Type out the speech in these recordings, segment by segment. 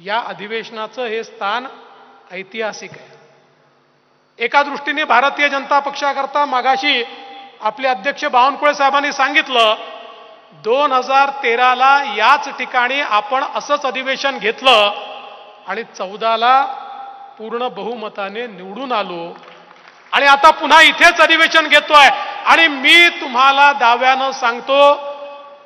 या अधिवेशनाचं हे स्थान ऐतिहासिक आहे। एका दृष्टीने भारतीय जनता पक्षाकरता मागाशी आपले अध्यक्ष बावनकुळे साहेबांनी सांगितलं 2013ला याच ठिकाणी आपण असंच अधिवेशन घेतलं आणि 14ला पूर्ण बहुमताने निवडून आलो आणि आता पुन्हा इथेच अधिवेशन घेतोय। आणि मी तुम्हाला दाव्यानं सांगतो,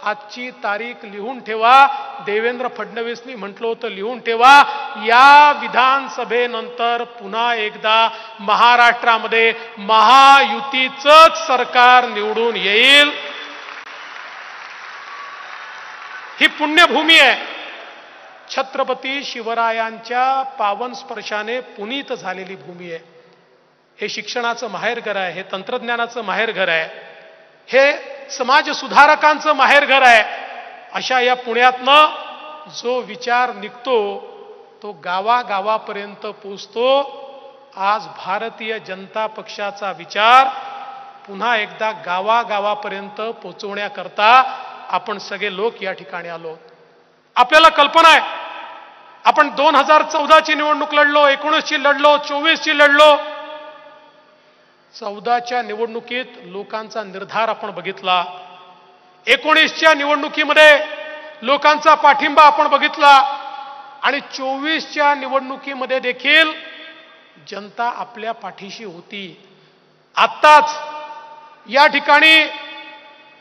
आजची तारीख लिहून ठेवा, देवेंद्र फडणवीसनी म्हटलं होतं लिहून ठेवा, या विधानसभेनंतर पुन्हा एकदा महाराष्ट्रामध्ये महायुतीचंच सरकार निवडून येईल। ही पुण्यभूमी आहे, छत्रपती शिवरायांच्या पावन स्पर्शाने पुनीत झालेली भूमी आहे। हे शिक्षणाचं माहेरघर आहे, हे तंत्रज्ञानाचं माहेरघर आहे, हे समाज सुधारकांचं माहेरघर आहे। अशा या पुण्यातनं जो विचार निघतो तो गावागावापर्यंत पोचतो। आज भारतीय जनता पक्षाचा विचार पुन्हा एकदा गावागावापर्यंत पोचवण्याकरता आपण सगळे लोक या ठिकाणी आलो। आपल्याला कल्पना आहे, आपण 2014ची निवडणूक लढलो, 19ची लढलो, 24ची लढलो। 14च्या निवडणुकीत लोकांचा निर्धार आपण बघितला, 19च्या निवडणुकीमध्ये लोकांचा पाठिंबा आपण बघितला आणि 24च्या निवडणुकीमध्ये देखील जनता आपल्या पाठीशी होती। आत्ताच या ठिकाणी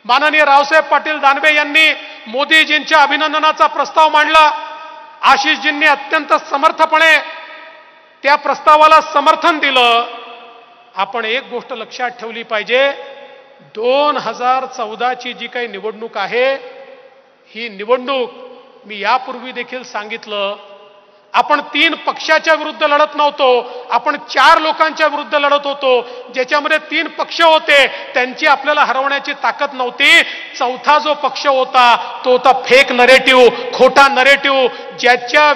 माननीय रावसाहेब पाटील दानवे यांनी मोदीजींच्या अभिनंदनाचा प्रस्ताव मांडला। आशिषजींनी अत्यंत समर्थपणे त्या प्रस्तावाला समर्थन दिलं। आपण एक गोष्ट लक्षात ठेवली पाहिजे, 2014ची जी काही निवडणूक आहे, ही निवडणूक मी यापूर्वी देखील सांगितलं, आपण 3 पक्षाच्या विरुद्ध लढत नव्हतो, आपण 4 लोकांच्या विरुद्ध लढत होतो, ज्याच्यामध्ये 3 पक्ष होते, त्यांची आपल्याला हरवण्याची ताकद नव्हती। चौथा जो पक्ष होता तो होता फेक नरेटिव्ह, खोटा नरेटिव्ह, ज्याच्या